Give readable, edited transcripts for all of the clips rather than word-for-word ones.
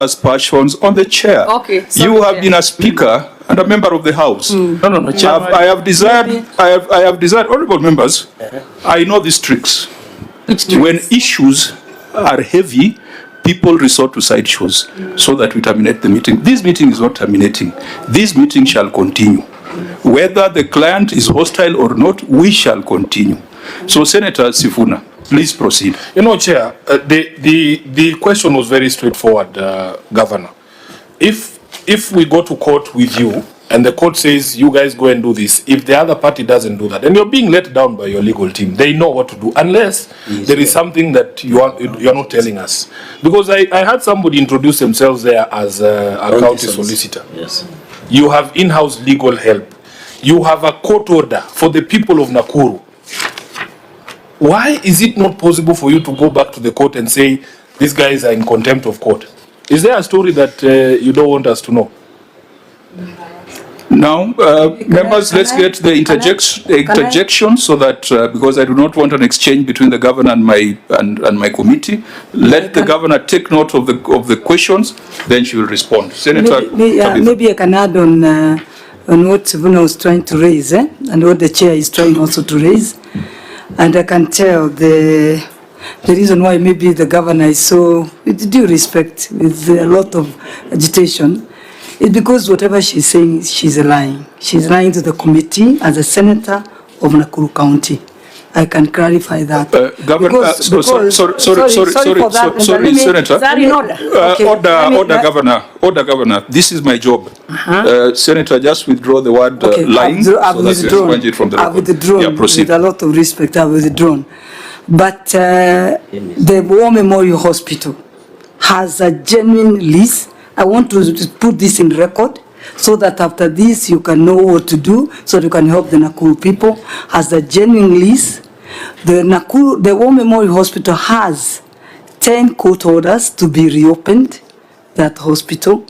As passions on the chair. Okay. You have been a speaker and a member of the House. No, Chair. I have desired, honorable members, I know these tricks. When issues are heavy, people resort to side shows so that we terminate the meeting. This meeting is not terminating. This meeting shall continue. Whether the client is hostile or not, we shall continue. So, Senator Sifuna, please proceed. You know, Chair, the question was very straightforward, Governor. If we go to court with you and the court says you guys go and do this, if the other party doesn't do that, and you're being let down by your legal team, they know what to do, unless there is something that you're not telling us. Because I had somebody introduce themselves there as a county solicitor. Yes. You have in-house legal help. You have a court order for the people of Nakuru. Why is it not possible for you to go back to the court and say, these guys are in contempt of court? Is there a story that you don't want us to know? Now, members, let's get the interjection so that, because I do not want an exchange between the governor and my committee, let the governor take note of the questions, then she will respond. Senator, maybe I can add on what Sivuna was trying to raise, and what the chair is trying also to raise. And I can tell the reason why maybe the governor is so, with due respect, with a lot of agitation, is because whatever she's saying, she's lying. She's lying to the committee as a senator of Nakuru County. I can clarify that. Governor, sorry, Senator. Is that in order? Order, Governor. This is my job. Senator, just withdraw the word lying. I've withdrawn. It from the I've withdrawn. Yeah, proceed. With a lot of respect, I've withdrawn. But the War Memorial Hospital has a genuine lease. I want to put this in record so that after this you can know what to do, so you can help the Nakuru people. Has a genuine lease. The War Memorial Hospital has 10 court orders to be reopened. That hospital.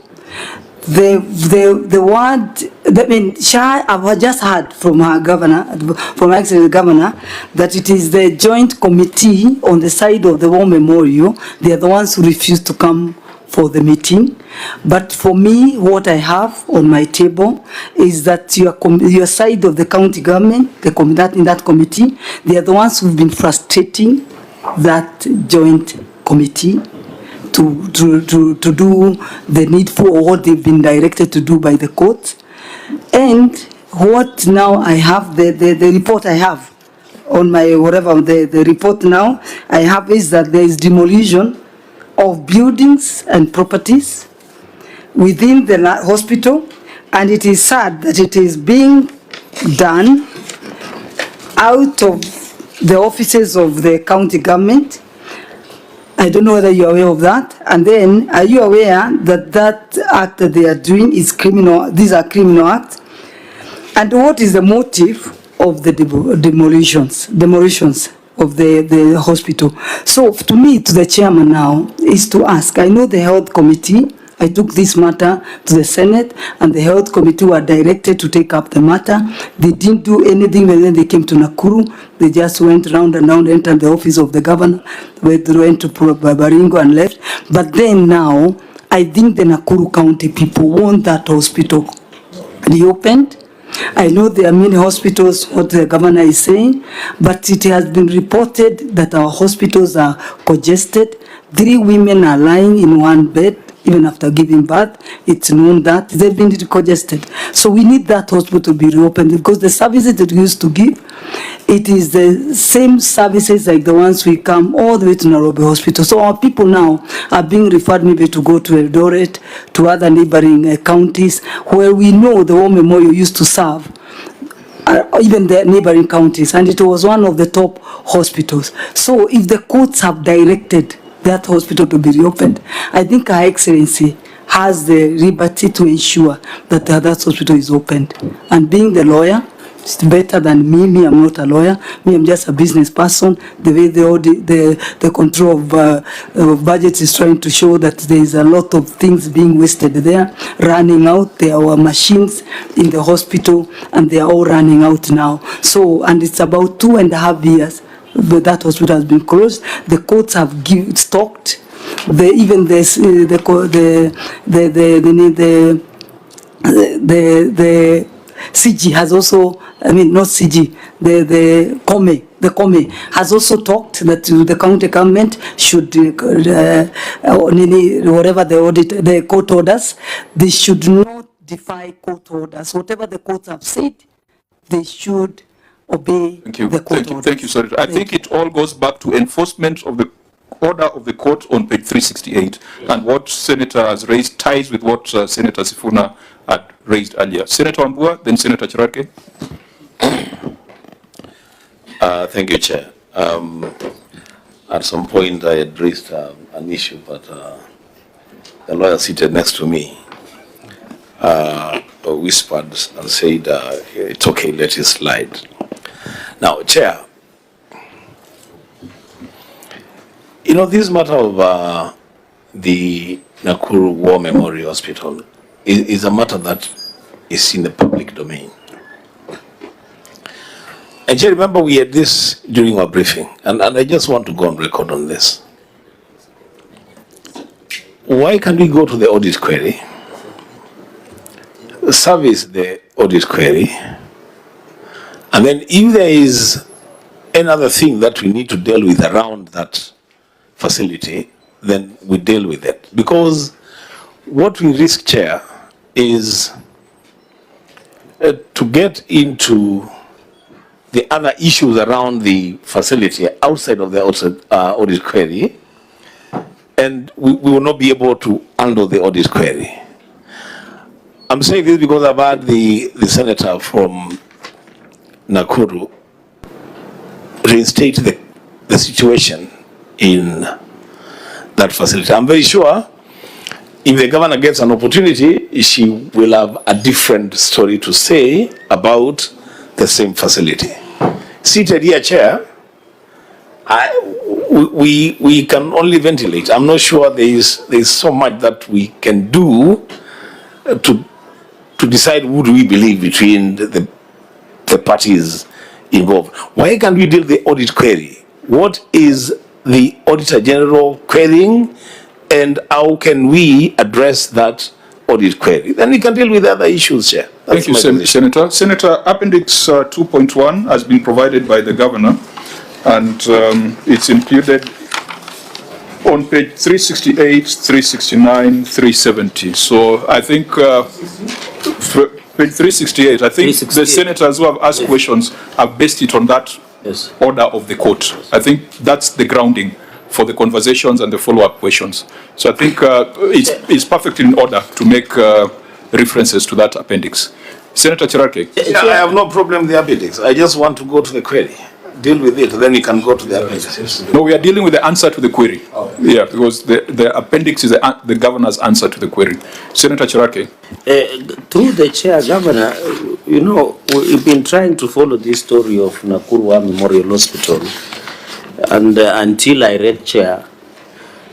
The word, I mean, I've just heard from our governor, from our excellent governor, that it is the joint committee on the side of the War Memorial. They are the ones who refused to come for the meeting. But for me, what I have on my table is that your side of the county government, in that committee, they are the ones who've been frustrating that joint committee to do the needful, or what they've been directed to do by the court. And what now I have, the report I have on my whatever, the report now I have is that there is demolition of buildings and properties within the hospital, and it is sad that it is being done out of the offices of the county government. I don't know whether you're aware of that. And then, are you aware that that act that they are doing is criminal? These are criminal acts. And what is the motive of the demolitions of the hospital? So to me, to the chairman now, is to ask. I know the health committee, I took this matter to the Senate, and the health committee were directed to take up the matter. They didn't do anything when they came to Nakuru. They just went round and round, entered the office of the governor, they went to Baringo and left. But then now, I think the Nakuru County people want that hospital reopened. I know there are many hospitals, what the governor is saying, but it has been reported that our hospitals are congested. 3 women are lying in one bed, even after giving birth. It's known that they've been congested. So we need that hospital to be reopened, because the services that we used to give, it is the same services like the ones we come all the way to Nairobi Hospital. So our people now are being referred maybe to go to Eldoret, to other neighboring counties, where we know the War Memorial used to serve, even the neighboring counties, and it was one of the top hospitals. So if the courts have directed that hospital to be reopened, I think Her Excellency has the liberty to ensure that that hospital is opened. And being the lawyer, it's better than me. I'm not a lawyer. Me, I'm just a business person. The way the control of budgets is trying to show that there is a lot of things being wasted there, running out. There are machines in the hospital, and they are all running out now. So, and it's about 2.5 years that hospital has been closed. The courts have stocked even this the CG has also, I mean not CG, the Come has also talked that the county government should whatever the court orders, they should not defy court orders. Whatever the courts have said, they should obey the court orders. Thank you, sir. I think it all goes back to enforcement of the order of the court on page 368, and what Senator has raised ties with what Senator Sifuna had raised earlier. Senator Wambua, then Senator Chirake. Thank you, Chair. At some point I had raised an issue, but the lawyer seated next to me whispered and said, it's okay, let it slide. Now, Chair, you know, this matter of the Nakuru War Memorial Hospital is a matter that is in the public domain. And you remember we had this during our briefing, and I just want to go on record on this. Why can't we go to the audit query, service the audit query, and then if there is another thing that we need to deal with around that facility, then we deal with it. Because what we risk, Chair, is to get into the other issues around the facility outside of the audit query, and we will not be able to handle the audit query. I'm saying this because I've had the senator from Nakuru reinstate the situation in that facility. I'm very sure if the governor gets an opportunity, she will have a different story to say about the same facility. Seated here, Chair, we can only ventilate. I'm not sure there is so much that we can do to decide who do we believe between the parties involved. Why can't we deal the audit query? What is the Auditor General querying, and how can we address that audit query? Then we can deal with other issues, Chair. Thank you, Senator. Senator, Appendix 2.1 has been provided by the Governor, and it's included on page 368, 369, 370. So I think page 368, I think the senators who have asked questions have based it on that order of the court. I think that's the grounding for the conversations and the follow-up questions. So I think it's perfectly in order to make references to that appendix. Senator Chirake. Yeah, I have no problem with the appendix. I just want to go to the query. Deal with it, then we can go to the appendix. No, we are dealing with the answer to the query. Oh. Yeah, because the appendix is the governor's answer to the query. Senator Chirake. Through the chair, Governor, you know, we've been trying to follow this story of Nakuru War Memorial Hospital, and until I read chair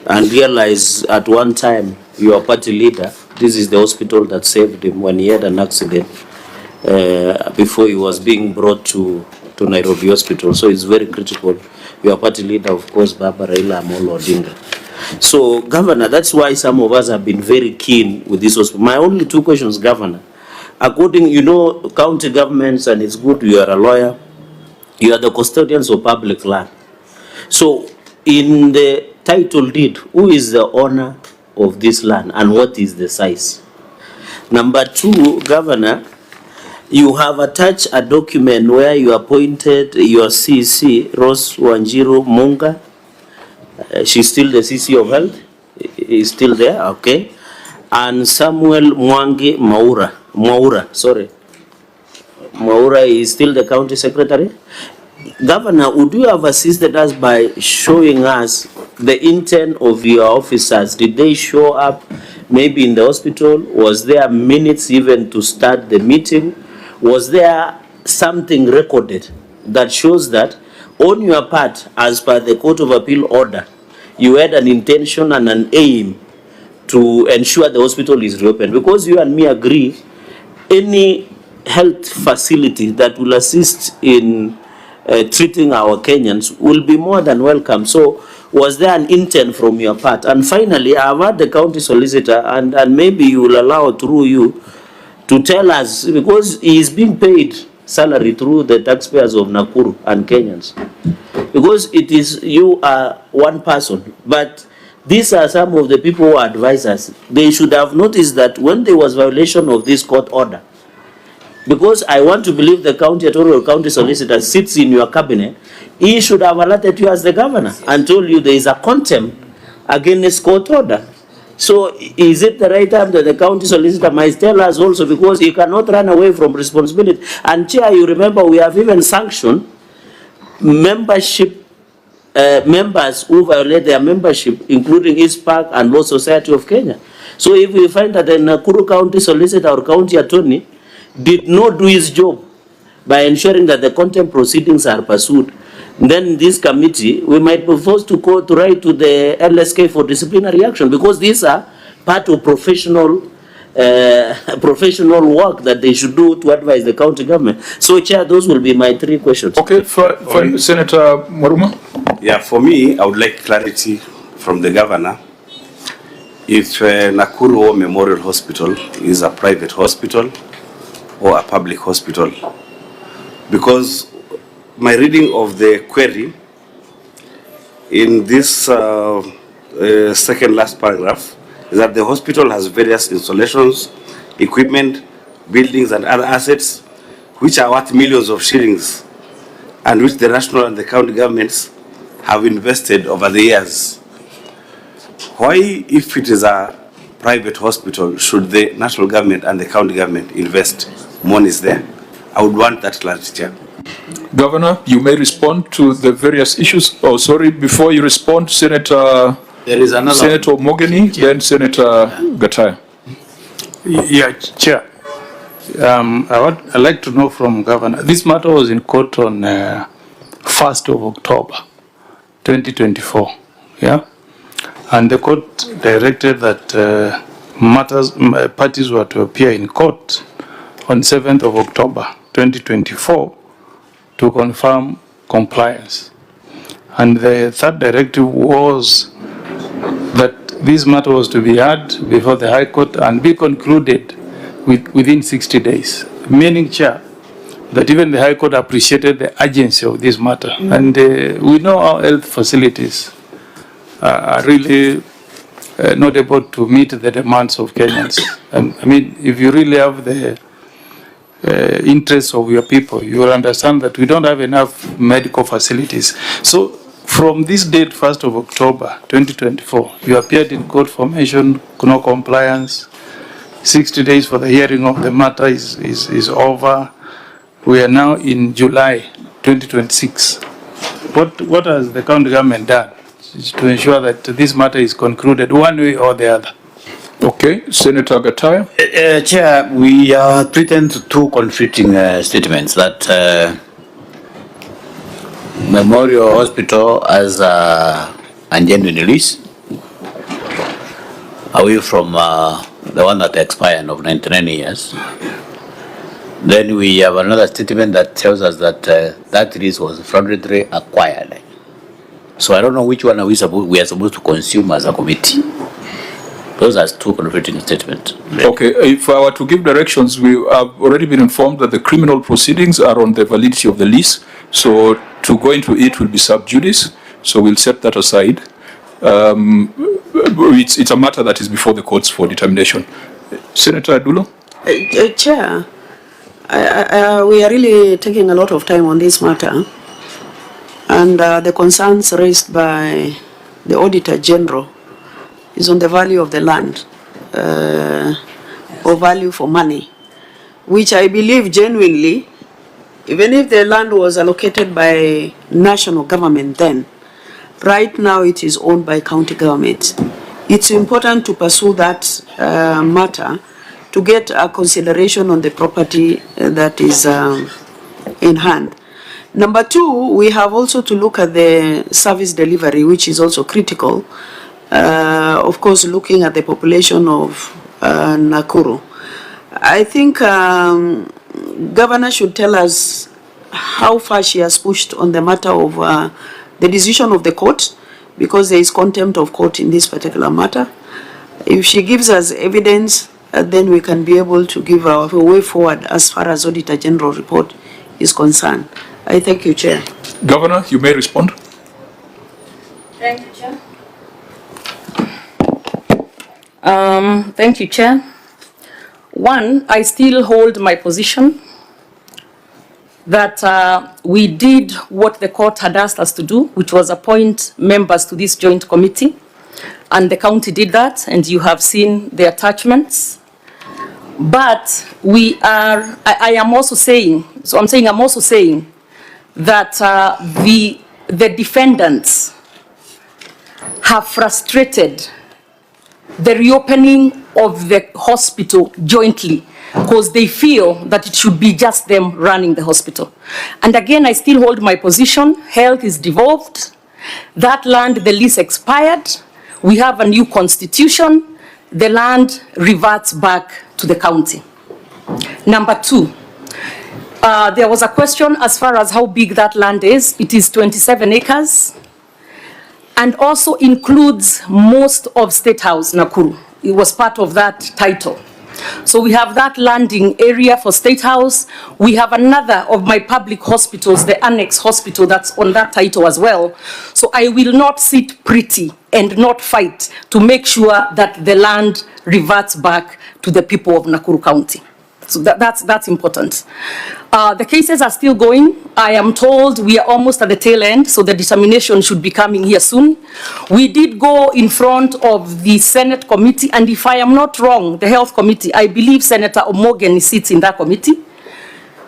and realized at one time your party leader, this is the hospital that saved him when he had an accident before he was being brought to Nairobi Hospital. So it's very critical. Your party leader, of course, Baba Raila Amolo Odinga. So, Governor, that's why some of us have been very keen with this hospital. My only two questions, Governor. According, you know, county governments, and it's good you are a lawyer, you are the custodians of public land. So, in the title deed, who is the owner of this land and what is the size? Number two, Governor, you have attached a document where you appointed your CC, Rose Wanjiru Munga. She's still the CC of Health. Is still there, okay. And Samuel Mwangi Mwaura is still the county secretary. Governor, would you have assisted us by showing us the intent of your officers? Did they show up maybe in the hospital? Was there minutes even to start the meeting? Was there something recorded that shows that on your part, as per the Court of Appeal order, you had an intention and an aim to ensure the hospital is reopened? Because you and me agree, any health facility that will assist in treating our Kenyans will be more than welcome. So was there an intent from your part? And finally, I've heard the county solicitor, and maybe you will allow through you to tell us, because he is being paid salary through the taxpayers of Nakuru and Kenyans. Because it is, you are one person, but these are some of the people who advise us. They should have noticed that when there was violation of this court order, because I want to believe the county attorney or county solicitor sits in your cabinet, he should have alerted you as the governor and told you there is a contempt against court order. So is it the right time that the county solicitor might tell us also, because he cannot run away from responsibility? And Chair, you remember we have even sanctioned membership members who violate their membership, including East Park and Law Society of Kenya. So if we find that the Nakuru County Solicitor or County Attorney did not do his job by ensuring that the contempt proceedings are pursued, then this committee, we might be forced to go to write to the LSK for disciplinary action, because these are part of professional work that they should do to advise the county government. So, Chair, those will be my 3 questions. Okay, for Senator Mwaruma. Yeah, for me, I would like clarity from the governor. If Nakuru War Memorial Hospital is a private hospital or a public hospital, because my reading of the query in this second last paragraph is that the hospital has various installations, equipment, buildings and other assets which are worth millions of shillings and which the national and the county governments have invested over the years. Why, if it is a private hospital, should the national government and the county government invest monies there? I would want that clarity, Chair. Governor, you may respond to the various issues. Oh, sorry, before you respond, Senator Mogeni, then Senator Gataya. Yeah, Chair. I'd like to know from Governor. This matter was in court on 1st of October, 2024. Yeah, and the court directed that parties were to appear in court on 7th of October, 2024, to confirm compliance. And the third directive was that this matter was to be heard before the High Court and be concluded within 60 days. Meaning, Chair, that even the High Court appreciated the urgency of this matter. And we know our health facilities are really not able to meet the demands of Kenyans. And I mean, if you really have the interests of your people, you will understand that we don't have enough medical facilities. So from this date, 1st of October 2024, you appeared in court for mention, no compliance. 60 days for the hearing of the matter is over. We are now in July 2026. What has the county government done to ensure that this matter is concluded one way or the other? Okay, Senator Gataya. Chair, we are treating 2 conflicting statements that Memorial Hospital as a genuine release away from the one that expired of 99 years. Then we have another statement that tells us that that release was fraudulently acquired. So I don't know which one we are supposed to consume as a committee. Those are 2 conflicting statements. Okay, if I were to give directions, we have already been informed that the criminal proceedings are on the validity of the lease. So to go into it will be sub judice. So we'll set that aside. It's a matter that is before the courts for determination. Senator Adulo? Chair, we are really taking a lot of time on this matter. And the concerns raised by the Auditor General is on the value of the land, or value for money, which I believe genuinely, even if the land was allocated by national government then, right now it is owned by county government. It's important to pursue that matter to get a consideration on the property that is in hand. Number 2, we have also to look at the service delivery, which is also critical. Of course, looking at the population of Nakuru. I think Governor should tell us how far she has pushed on the matter of the decision of the court, because there is contempt of court in this particular matter. If she gives us evidence, then we can be able to give our way forward as far as Auditor General report is concerned. I thank you, Chair. Governor, you may respond. Thank you, Chair. Thank you, Chair. One, I still hold my position that we did what the court had asked us to do, which was appoint members to this joint committee. And the county did that, and you have seen the attachments. But I am also saying, I'm also saying that the defendants have frustrated the reopening of the hospital jointly because they feel that it should be just them running the hospital. And again, I still hold my position. Health is devolved. That land, the lease expired. We have a new constitution. The land reverts back to the county. Number two, there was a question as far as how big that land is. It is 27 acres and also includes most of State House, Nakuru. It was part of that title. So we have that landing area for State House. We have another of my public hospitals, the annex hospital, that's on that title as well. So I will not sit pretty and not fight to make sure that the land reverts back to the people of Nakuru County. So that's important. The cases are still going. I am told we are almost at the tail end, so the determination should be coming here soon. We did go in front of the Senate committee, and if I am not wrong, the health committee, I believe Senator Omogen sits in that committee.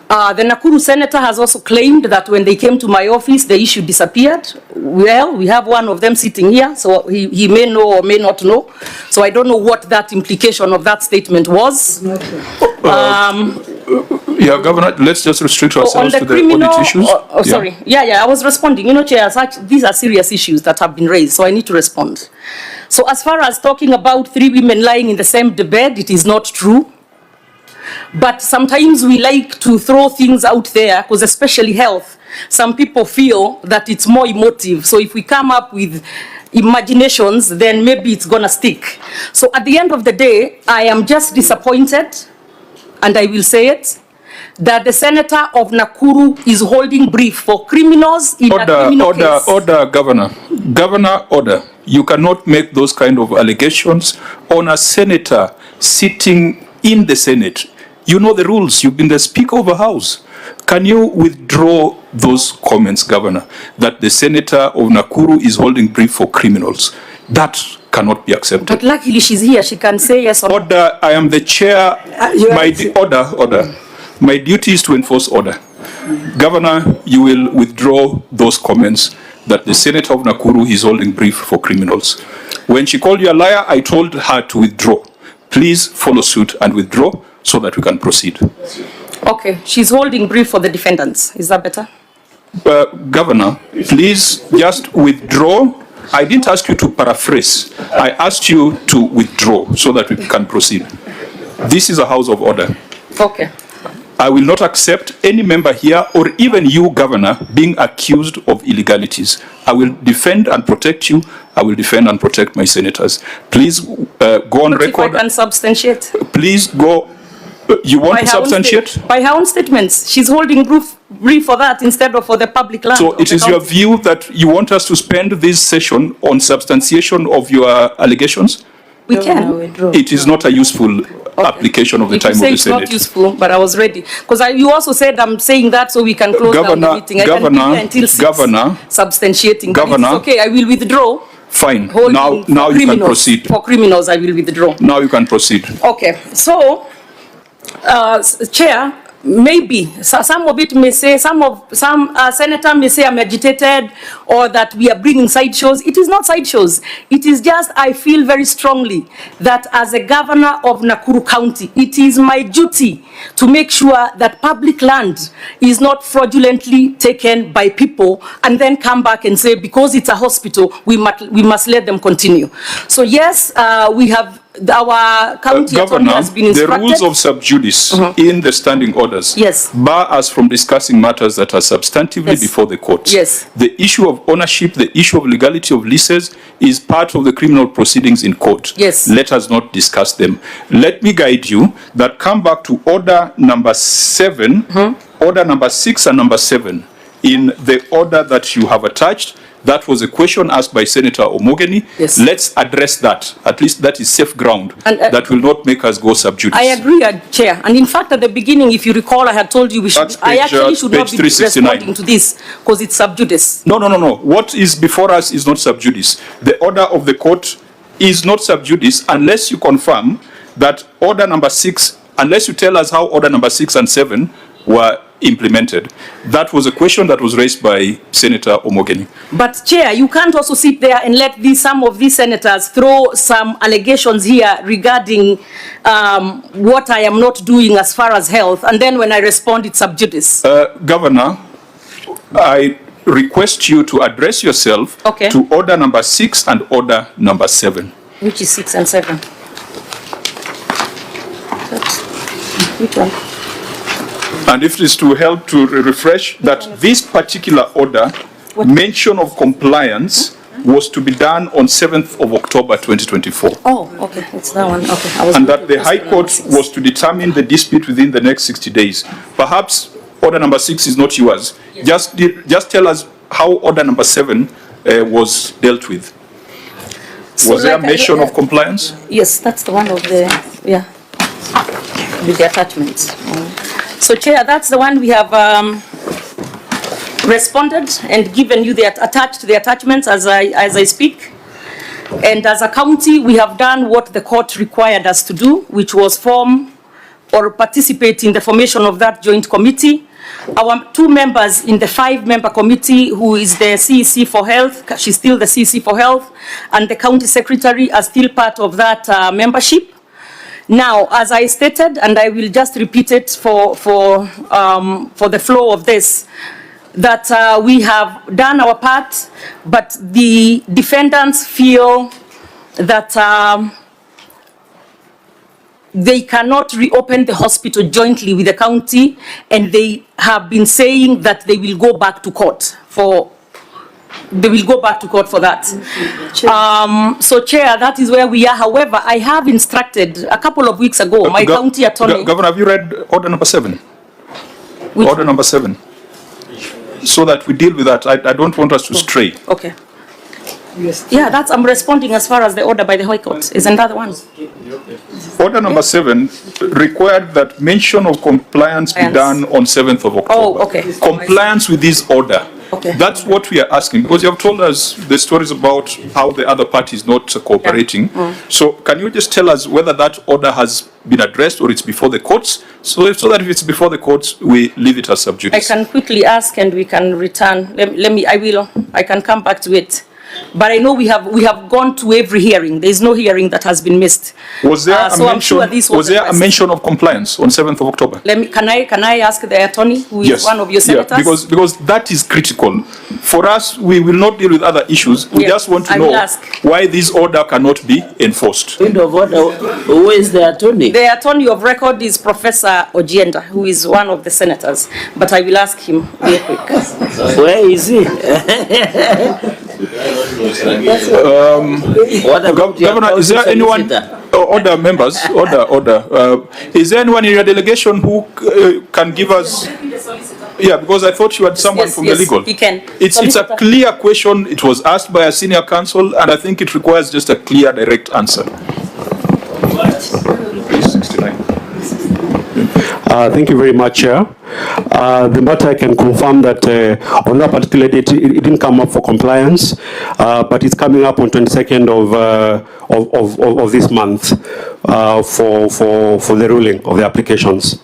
The Nakuru senator has also claimed that when they came to my office, the issue disappeared. Well, we have one of them sitting here, so he may know or may not know. So I don't know what that implication of that statement was. Yeah, Governor, let's just restrict ourselves to the audit issues. Sorry. Yeah, I was responding. You know, Chair, these are serious issues that have been raised, so I need to respond. So as far as talking about 3 women lying in the same bed, it is not true. But sometimes we like to throw things out there, because especially health, some people feel that it's more emotive. So if we come up with imaginations, then maybe it's gonna stick. So at the end of the day, I am just disappointed, and I will say it, that the senator of Nakuru is holding brief for criminals in a criminal case. Order, Governor. Governor, order. You cannot make those kind of allegations on a senator sitting in the Senate. You know the rules. You've been the Speaker of a House. Can you withdraw those comments, Governor, that the senator of Nakuru is holding brief for criminals? That cannot be accepted. But luckily she's here. She can say yes or no. Order. I am the chair. Order. My duty is to enforce order. Governor, you will withdraw those comments that the senator of Nakuru is holding brief for criminals. When she called you a liar, I told her to withdraw. Please follow suit and withdraw so that we can proceed. Okay, she's holding brief for the defendants. Is that better? Governor, please just withdraw. I didn't ask you to paraphrase. I asked you to withdraw so that we can proceed. This is a house of order. Okay. I will not accept any member here or even you, Governor, being accused of illegalities. I will defend and protect you. I will defend and protect my senators. Please go on record. If I can substantiate. Please go. You want to substantiate? By her own statements. She's holding brief for that instead of for the public land. So it is your view that you want us to spend this session on substantiation of your allegations? We can. It is not a useful application of the time of the Senate. It's not useful, but I was ready. Because you also said I'm saying that so we can close down the meeting. I can be here until 6, substantiating. Governor, it's okay, I will withdraw. Fine. Now you can proceed. For criminals, I will withdraw. Now you can proceed. Okay. So, Chair, maybe some of it may say, some senator may say I'm agitated or that we are bringing sideshows. It is not sideshows. It is just I feel very strongly that as a governor of Nakuru County, it is my duty to make sure that public land is not fraudulently taken by people and then come back and say because it's a hospital, we must let them continue. So yes, we have our county attorney Governor, has been the instructed. rules of sub judice in the standing orders Yes. bar us from discussing matters that are substantively Yes. before the courts. Yes. The issue of ownership, the issue of legality of leases is part of the criminal proceedings in court. Yes. Let us not discuss them. Let me guide you that come back to order number 7, order number 6 and number 7 in the order that you have attached. That was a question asked by Senator Omogeni. Yes. Let's address that. At least that is safe ground. And, that will not make us go sub judice. I agree, Chair. And in fact, at the beginning, if you recall, I had told you we should. That's I page, actually should not page be 369. responding to this because it's sub judice. No. What is before us is not sub judice. The order of the court is not sub judice unless you confirm that order number 6, unless you tell us how order number 6 and 7 were implemented. That was a question that was raised by Senator Omogeni. But Chair, you can't also sit there and let some of these senators throw some allegations here regarding what I am not doing as far as health, and then when I respond, it's sub judice. Governor, I request you to address yourself to order number 6 and order number 7. Which is 6 and 7? Which one? And if it is to help to refresh that this particular order, mention of compliance was to be done on 7th of October 2024. Oh, okay, it's that one. Okay, And that the High Court was to determine the dispute within the next 60 days. Perhaps order number 6 is not yours. Just tell us how order number 7 was dealt with. So Was there a like, mention of compliance? Yes, that's the one of the, with the attachments. So Chair, that's the one we have responded and given you the attached the attachments as I speak. And as a county, we have done what the court required us to do, which was form or participate in the formation of that joint committee. Our 2 members in the 5-member committee, who is the CEC for Health, she's still the CEC for Health, and the county secretary are still part of that membership. Now, as I stated, and I will just repeat it for the flow of this, that we have done our part, but the defendants feel that they cannot reopen the hospital jointly with the county, and they have been saying that they will go back to court for that. So Chair, that is where we are. However, I have instructed a couple of weeks ago, my county attorney. Governor, have you read order number 7? Order number 7. So that we deal with that. I don't want us to stray. Okay. Yeah, I'm responding as far as the order by the High Court. Isn't that the one? Order number 7 required that mention of compliance be done on 7th of October. Oh, okay. Compliance with this order. Okay. That's what we are asking, because you have told us the stories about how the other party is not cooperating. So can you just tell us whether that order has been addressed or it's before the courts? So that if it's before the courts, we leave it as sub judice. I can quickly ask and we can return. I can come back to it. But I know we have gone to every hearing. There is no hearing that has been missed. Was there a so mention? I'm sure this Was there a mention of compliance on 7th of October? Can I ask the attorney, who is one of your senators? Yeah, because that is critical. For us, we will not deal with other issues. We just want to know why this order cannot be enforced. Point of order. Who is the attorney? The attorney of record is Professor Ojienda, who is one of the senators. But I will ask him real quick. Where is he? Governor, is there anyone, order members, order, is there anyone in your delegation who can give us, because I thought you had someone from the legal. He can. It's a clear question, it was asked by a senior counsel, and I think it requires just a clear, direct answer. Thank you very much, Chair. The matter I can confirm that on that particular date it didn't come up for compliance, but it's coming up on 22nd of this month for the ruling of the applications.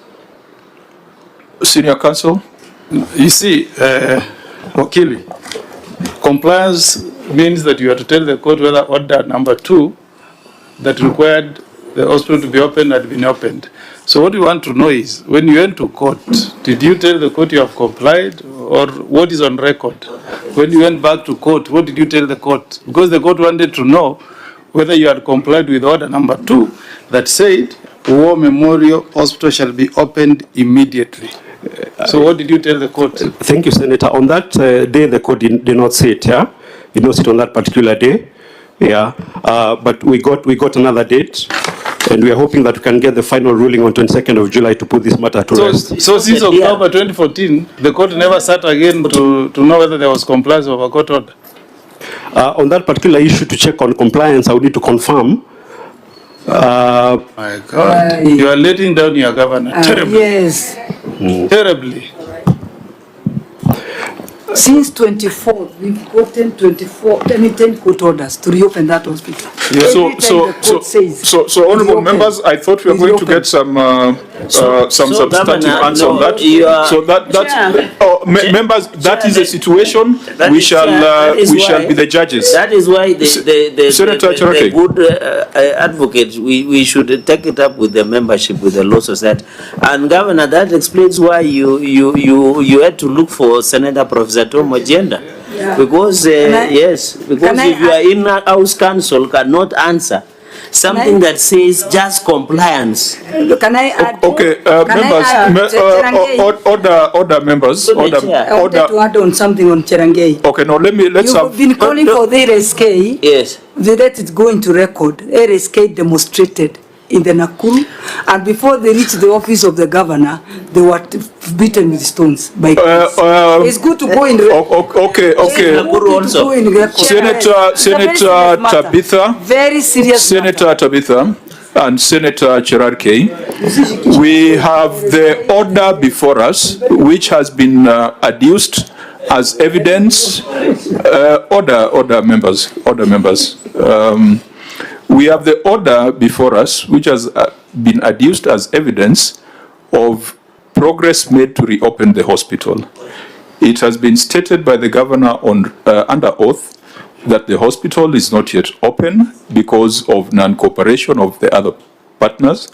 Senior counsel? You see, Wakili, compliance means that you have to tell the court whether order number 2 that required the hospital to be opened had been opened. So what we want to know is, when you went to court, did you tell the court you have complied, or what is on record? When you went back to court, what did you tell the court? Because the court wanted to know whether you had complied with order number 2 that said War Memorial Hospital shall be opened immediately. So what did you tell the court? Thank you, Senator. On that day, the court did not sit, yeah? Did not sit on that particular day, yeah? But we got another date, and we are hoping that we can get the final ruling on 22nd of July to put this matter to rest. So since October 2014, the court never sat again to know whether there was compliance of a court order? On that particular issue, to check on compliance, I would need to confirm. My God, you are letting down your governor terribly. Yes. Terribly. Since 24, we've gotten 10 court orders to reopen that hospital. Every time the court says, So honourable reopen, members, I thought we were going to reopen. get some substantive Governor, answer on that. So members, that is a situation we shall be the judges. That is why Senator the Cherargei. good advocate, we should take it up with the membership, with the Law Society. And Governor, that explains why you had to look for Senator Professor Tom Agenda. Yeah. Because, yes, because if you are in-house counsel cannot answer something that says just compliance. Can I add? Okay, order members. I wanted to add on something on Cherargei. Okay, now let's You've been calling for the RSK. Yes. Let it go into record. RSK demonstrated in the Nakuru, and before they reached the office of the governor, they were beaten with stones by police. It's good to go in record. Okay. Nakuru also. Senator Tabitha. Very serious Senator Tabitha and Senator Cherargei, we have the order before us, which has been adduced as evidence. Order members. We have the order before us, which has been adduced as evidence of progress made to reopen the hospital. It has been stated by the governor under oath that the hospital is not yet open because of non-cooperation of the other partners,